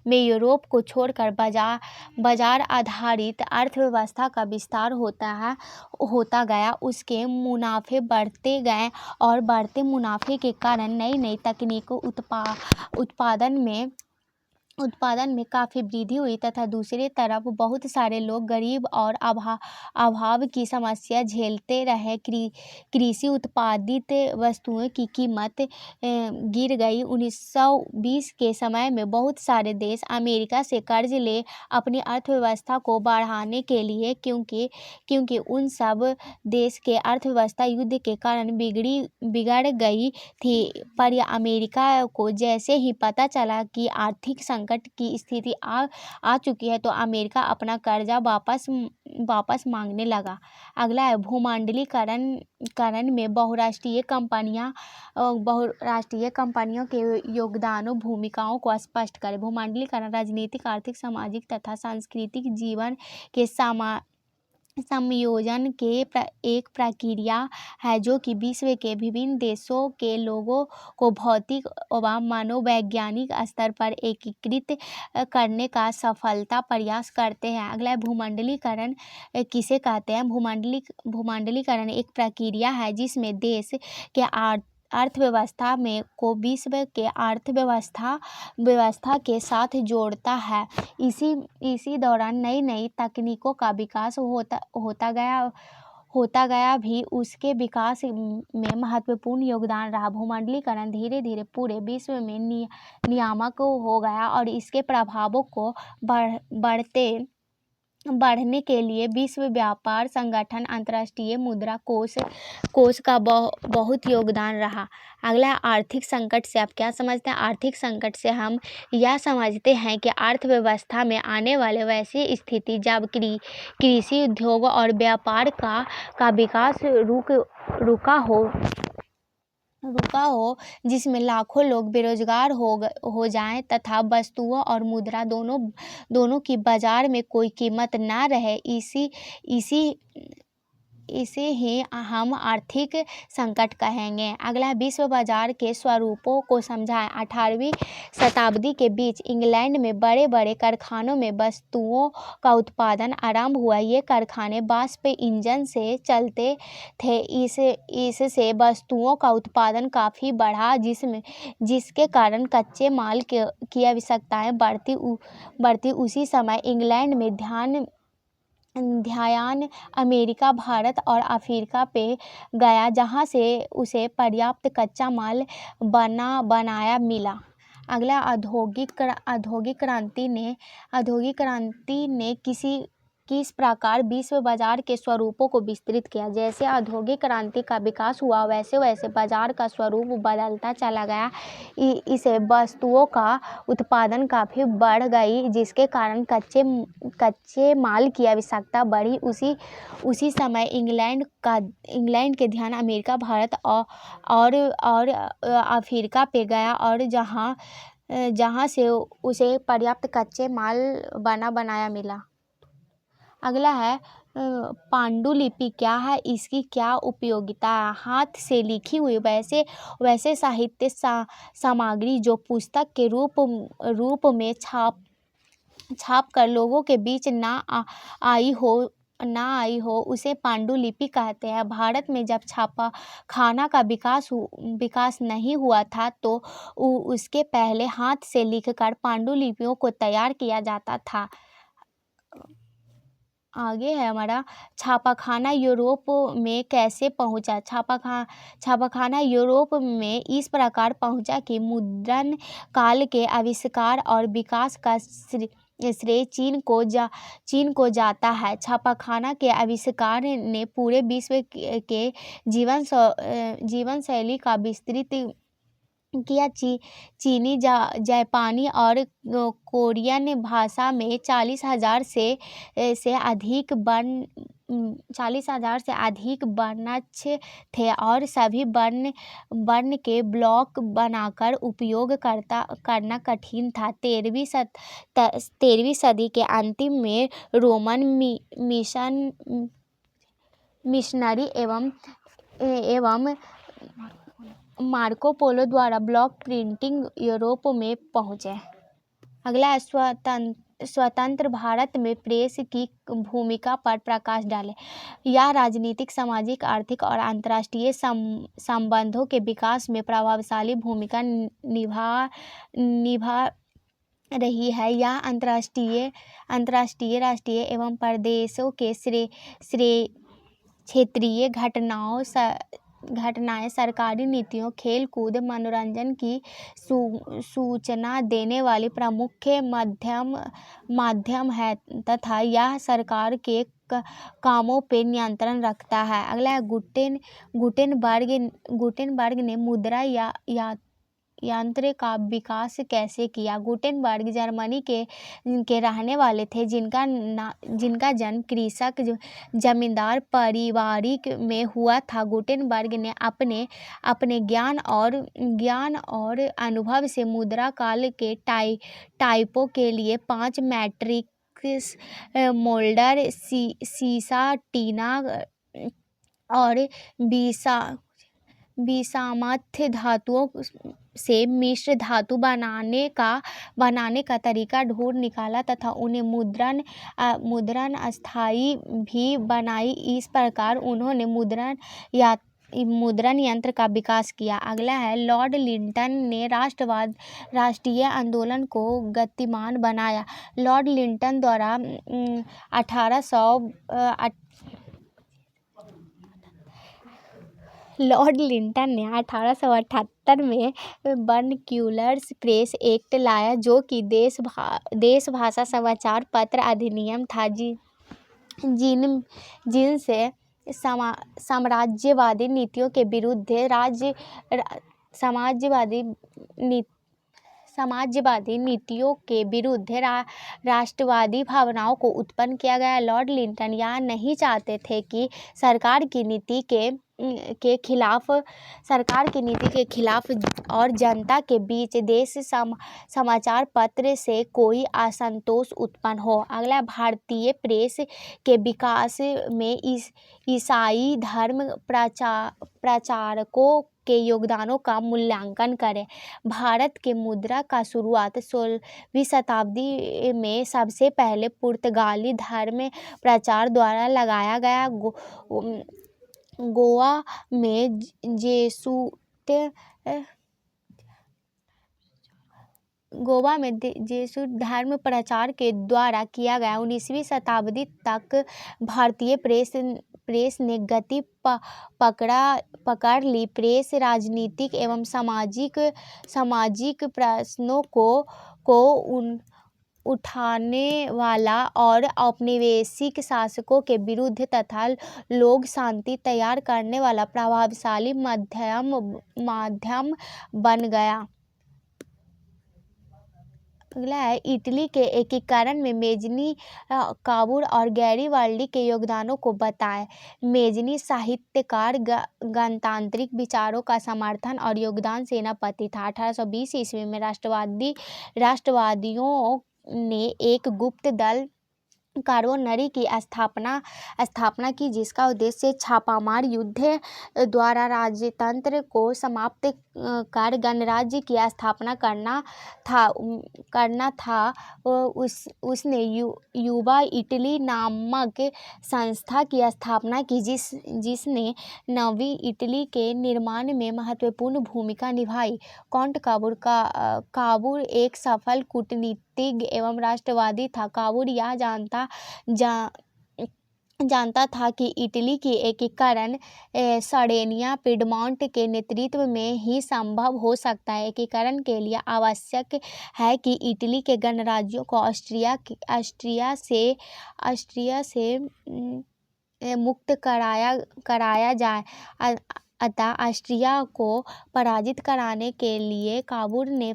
में यूरोप को छोड़कर बाजार आधारित अर्थव्यवस्था का विस्तार होता गया। उसके मुनाफे बढ़ते गए और बढ़ते मुनाफे के कारण नई नई तकनीकों उत्पादन में काफ़ी वृद्धि हुई तथा दूसरी तरफ बहुत सारे लोग गरीब और अभाव की समस्या झेलते रहे। कृषि उत्पादित वस्तुओं की कीमत गिर गई। 1920 के समय में बहुत सारे देश अमेरिका से कर्ज ले अपनी अर्थव्यवस्था को बढ़ाने के लिए, क्योंकि उन सब देश के अर्थव्यवस्था युद्ध के कारण बिगड़ गई थी। पर अमेरिका को जैसे ही पता चला कि आर्थिक संकट की स्थिति आ चुकी है तो अमेरिका अपना कर्जा वापस मांगने लगा। अगला है भूमंडलीकरण में बहुराष्ट्रीय कंपनियों के योगदानों भूमिकाओं को स्पष्ट करें। भूमंडलीकरण राजनीतिक, आर्थिक, सामाजिक तथा सांस्कृतिक जीवन के संयोजन के एक प्रक्रिया है जो कि विश्व के विभिन्न देशों के लोगों को भौतिक व मनोवैज्ञानिक स्तर पर एकीकृत करने का सफलता प्रयास करते हैं। अगला है भूमंडलीकरण किसे कहते हैं। भूमंडलीकरण एक प्रक्रिया है जिसमें देश के अर्थव्यवस्था को विश्व के अर्थव्यवस्था के साथ जोड़ता है। इसी दौरान नई नई तकनीकों का विकास होता गया भी उसके विकास में महत्वपूर्ण योगदान रहा। भूमंडलीकरण धीरे धीरे पूरे विश्व में नियामक हो गया और इसके प्रभावों को बढ़ने के लिए विश्व व्यापार संगठन, अंतर्राष्ट्रीय मुद्रा कोष का बहुत योगदान रहा। अगला है आर्थिक संकट से आप क्या समझते हैं। आर्थिक संकट से हम यह समझते हैं कि अर्थव्यवस्था में आने वाले वैसी स्थिति जब कृषि, उद्योग और व्यापार का विकास रुका हो, जिसमें लाखों लोग बेरोजगार हो जाएं तथा वस्तुओं और मुद्रा दोनों की बाजार में कोई कीमत ना रहे। इसे ही हम आर्थिक संकट कहेंगे। अगला विश्व बाजार के स्वरूपों को समझाएं। 18वीं शताब्दी के बीच इंग्लैंड में बड़े बड़े कारखानों में वस्तुओं का उत्पादन आरंभ हुआ। ये कारखाने वाष्प इंजन से चलते थे। इससे वस्तुओं का उत्पादन काफ़ी बढ़ा जिसके कारण कच्चे माल की आवश्यकताएं बढ़ती। उसी समय इंग्लैंड में ध्यान अमेरिका, भारत और अफ्रीका पे गया जहाँ से उसे पर्याप्त कच्चा माल बनाया मिला। अगला औद्योगिक क्रांति ने किस प्रकार विश्व बाजार के स्वरूपों को विस्तृत किया। जैसे औद्योगिक क्रांति का विकास हुआ वैसे वैसे बाजार का स्वरूप बदलता चला गया। इसे वस्तुओं का उत्पादन काफ़ी बढ़ गई जिसके कारण कच्चे माल की आवश्यकता बढ़ी। उसी समय इंग्लैंड के ध्यान अमेरिका, भारत और अफ्रीका पे गया और जहाँ से उसे पर्याप्त कच्चे माल बनाया मिला। अगला है पांडुलिपि क्या है, इसकी क्या उपयोगिता है। हाथ से लिखी हुई वैसे साहित्य सामग्री जो पुस्तक के रूप में छाप कर लोगों के बीच ना आई हो उसे पांडुलिपि कहते हैं। भारत में जब छापाखाना का विकास नहीं हुआ था तो उसके पहले हाथ से लिखकर पांडुलिपियों को तैयार किया जाता था। आगे है हमारा छापाखाना यूरोप में कैसे पहुंचा। छापाखाना यूरोप में इस प्रकार पहुंचा कि मुद्रण काल के आविष्कार और विकास का श्रेय चीन को जाता है। छापाखाना के आविष्कार ने पूरे विश्व के जीवन शैली का विस्तृत किया। चीनी, जापानी और कोरियन भाषा में 40,000 से अधिक 40,000 से अधिक वर्णाक्ष थे और सभी वर्ण के ब्लॉक बनाकर उपयोग करना कठिन था। 13वीं सदी के अंतिम में रोमन मिशनरी एवं मार्को पोलो द्वारा ब्लॉक प्रिंटिंग यूरोप में पहुंचे। अगला है स्वतंत्र भारत में प्रेस की भूमिका पर प्रकाश डालें। यह राजनीतिक, सामाजिक, आर्थिक और अंतर्राष्ट्रीय संबंधों के विकास में प्रभावशाली भूमिका निभा रही है। यह अंतर्राष्ट्रीय, राष्ट्रीय एवं प्रदेशों के क्षेत्रीय घटनाएं, सरकारी नीतियों, खेल कूद, मनोरंजन की सूचना देने वाली प्रमुख माध्यम है तथा यह सरकार के कामों पे नियंत्रण रखता है। अगला है गुटेनबर्ग ने मुद्रा यंत्र का विकास कैसे किया। गुटेनबर्ग जर्मनी के रहने वाले थे जिनका जन्म कृषक जमींदार पारिवारिक में हुआ था। गुटेनबर्ग ने अपने ज्ञान और अनुभव से मुद्रा काल के टाइपों के लिए 5 मैट्रिक्स मोल्डर, सीसा, टीना और विषामथ धातुओं से मिश्र धातु बनाने का तरीका ढूंढ निकाला तथा उन्हें मुद्रण अस्थायी भी बनाई। इस प्रकार उन्होंने मुद्रण यंत्र का विकास किया। अगला है लॉर्ड लिंटन ने राष्ट्रीय आंदोलन को गतिमान बनाया। लॉर्ड लिंटन द्वारा 1878 में वर्नक्यूलर प्रेस एक्ट लाया जो कि देश भाषा समाचार पत्र अधिनियम था जिनसे साम्राज्यवादी नीतियों के विरुद्ध समाजवादी नीतियों के विरुद्ध राष्ट्रवादी भावनाओं को उत्पन्न किया गया। लॉर्ड लिंटन यह नहीं चाहते थे कि सरकार की नीति के खिलाफ और जनता के बीच देश समाचार पत्र से कोई असंतोष उत्पन्न हो। अगला भारतीय प्रेस के विकास में ईसाई धर्म प्रचारकों के योगदानों का मूल्यांकन करें। भारत के मुद्रा का शुरुआत 16वीं शताब्दी में सबसे पहले पुर्तगाली धर्म प्रचार द्वारा लगाया गया। गोवा में जेसुइट धर्म प्रचार के द्वारा किया गया। 19वीं शताब्दी तक भारतीय प्रेस ने गति पकड़ ली। प्रेस राजनीतिक एवं सामाजिक प्रश्नों को उठाने वाला और औपनिवेशिक शासकों के विरुद्ध तथा लोक शांति तैयार करने वाला प्रभावशाली माध्यम बन गया। अगला है इटली के एकीकरण में मेजनी, काबूर और गैरिबाल्डी के योगदानों को बताएं। मेजनी साहित्यकार, गणतांत्रिक विचारों का समर्थन और योगदान सेनापति था। 1820 ईस्वी में राष्ट्रवादियों ने एक गुप्त दल कार्बोनरी की स्थापना की जिसका उद्देश्य छापामार युद्ध द्वारा राजतंत्र को समाप्त कर गणराज्य की स्थापना करना था। उसने युवा इटली नामक संस्था की स्थापना की जिसने नवी इटली के निर्माण में महत्वपूर्ण भूमिका निभाई। काउंट काबूर एक सफल कूटनीतिज्ञ एवं राष्ट्रवादी था। काबूर यह जानता था कि इटली की एकीकरण सार्डिनिया, पिडमॉन्ट के नेतृत्व में ही संभव हो सकता है। एकीकरण के लिए आवश्यक है कि इटली के गणराज्यों को ऑस्ट्रिया से मुक्त कराया जाए। अतः ऑस्ट्रिया को पराजित कराने के लिए काबूल ने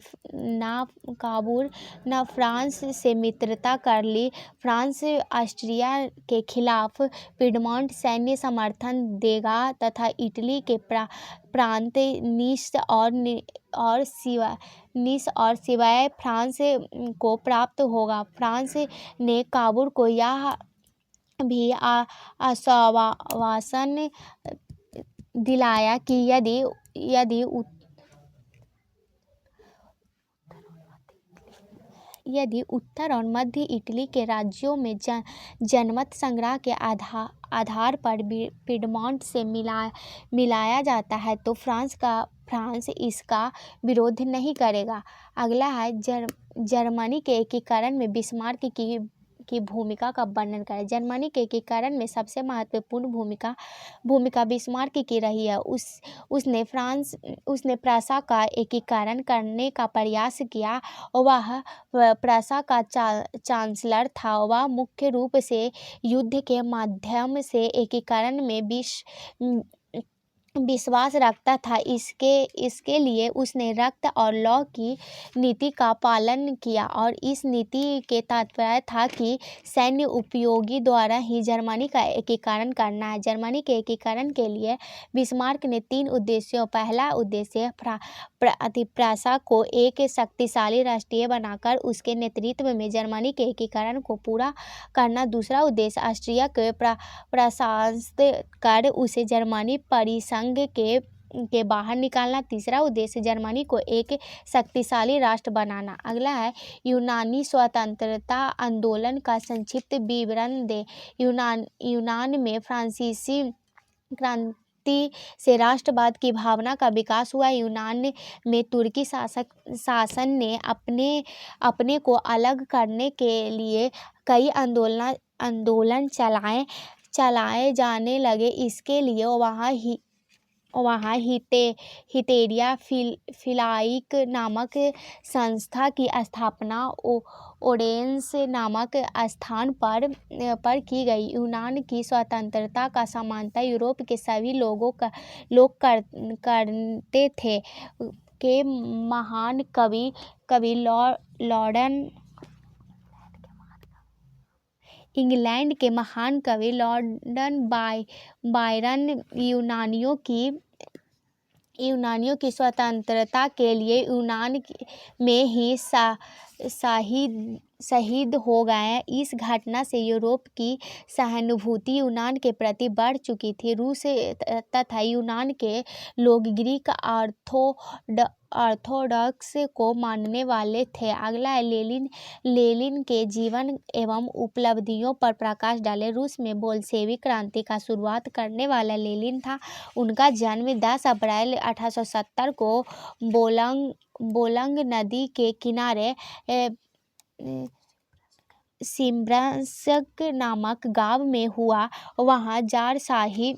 फ्रांस से मित्रता कर ली। फ्रांस ऑस्ट्रिया के खिलाफ पिडमोंट सैन्य समर्थन देगा तथा इटली के प्रांत निस और सिवाय फ्रांस को प्राप्त होगा। फ्रांस ने काबूल को यह भी आश्वासन दिलाया कि यदि उत्तर और मध्य इटली के राज्यों में जनमत संग्रह के आधार पर पिडमोंट से मिलाया जाता है तो फ्रांस इसका विरोध नहीं करेगा। अगला है जर्मनी के एकीकरण में बिस्मार्क की भूमिका का वर्णन करें। जर्मनी के एकीकरण में सबसे महत्वपूर्ण भूमिका बिस्मार्क की रही है। उसने प्रशा का एकीकरण करने का प्रयास किया। वह प्रशा का चांसलर था। वह मुख्य रूप से युद्ध के माध्यम से एकीकरण में विश्वास रखता था। इसके लिए उसने रक्त और लौ की नीति का पालन किया और इस नीति के तात्पर्य था कि सैन्य उपयोगी द्वारा ही जर्मनी का एकीकरण करना है। जर्मनी के एकीकरण के लिए बिस्मार्क ने 3 उद्देश्यों पहला उद्देश्य प्रशा को एक शक्तिशाली राष्ट्रीय बनाकर उसके नेतृत्व में जर्मनी के एकीकरण को पूरा करना। दूसरा उद्देश्य ऑस्ट्रिया के परास्त कर उसे जर्मनी परिसंघ के बाहर निकालना। तीसरा उद्देश्य जर्मनी को एक शक्तिशाली राष्ट्र बनाना। अगला है यूनानी स्वतंत्रता आंदोलन का संक्षिप्त विवरण दे। यूनान में फ्रांसीसी क्रांति से राष्ट्रवाद की भावना का विकास हुआ। यूनान में तुर्की शासन ने अपने को अलग करने के लिए कई आंदोलन चलाए जाने लगे। इसके लिए वहाँ हिटेरिया फिलाइक नामक संस्था की स्थापना ओडेंस नामक स्थान पर की गई। यूनान की स्वतंत्रता का समानता यूरोप के सभी लोग करते थे। के महान कवि इंग्लैंड के महान कवि लॉर्ड बायरन यूनानियों की स्वतंत्रता के लिए यूनान में ही शहीद हो गए। इस घटना से यूरोप की सहानुभूति यूनान के प्रति बढ़ चुकी थी। रूस तथा यूनान के लोग ग्रीक ऑर्थोडॉक्स को मानने वाले थे। अगला है लेनिन के जीवन एवं उपलब्धियों पर प्रकाश डाले। रूस में बोल्शेविक क्रांति का शुरुआत करने वाला लेनिन था। उनका जन्म 10 अप्रैल 1870 को बोलंग नदी के किनारे सिम्ब्रस्क नामक गांव में हुआ। वहाँ जारशाही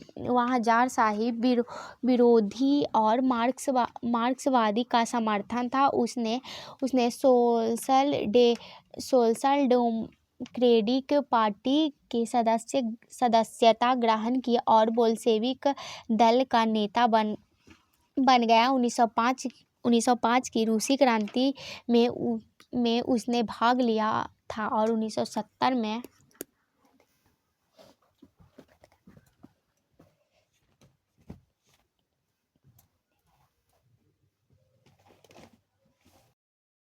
विरोधी और मार्क्सवादी का समर्थन था। उसने सोशल डेमोक्रेटिक पार्टी की सदस्यता ग्रहण की और बोल्शेविक दल का नेता बन गया। 1905 की रूसी क्रांति में उसने भाग लिया था और 1970 में